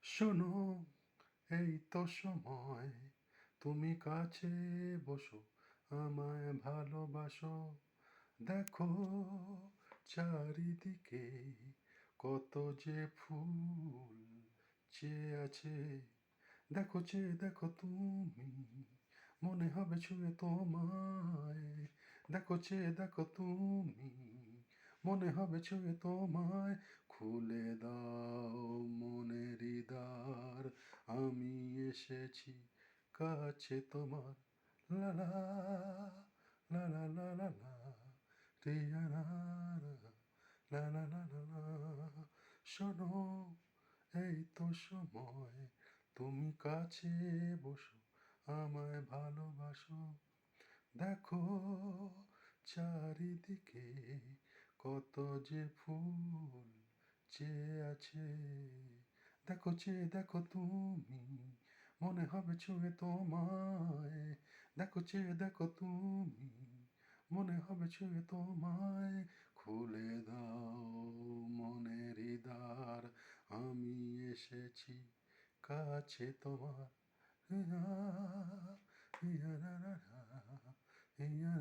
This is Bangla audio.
শোনো, এই তো সময়, তুমি কাছে বসো, আমায় ভালোবাসো। দেখো চারিদিকে কত যে ফুল চেয়ে আছে। দেখো চেয়ে দেখো তুমি, মনে হবে ছুঁয়ে তোমায়। দেখো চেয়ে দেখো তুমি, মনে হবে ছুঁয়ে তোমায়। খুলে দাও মনের দ্বার, আমি এসেছি কাছে তোমার। লা লা লা লা লা লা লা, রিয়া রা রা, লা লা লা লা লা। শোনো, এই তো সময়, তুমি কাছে বসো, আমায় ভালোবাসো। দেখো চারিদিকে কত যে ফুল চেয়ে আছে। দেখো চেয়ে দেখো তুমি, মনে হবে ছুঁয়ে তোমায়। দেখো চেয়ে দেখো তুমি, মনে হবে ছুঁয়ে তোমায়। খুলে দাও মনের দ্বার, আমি এসেছি কাছে তোমার। ইয়া, ইয়া রা রা রা, ইয়া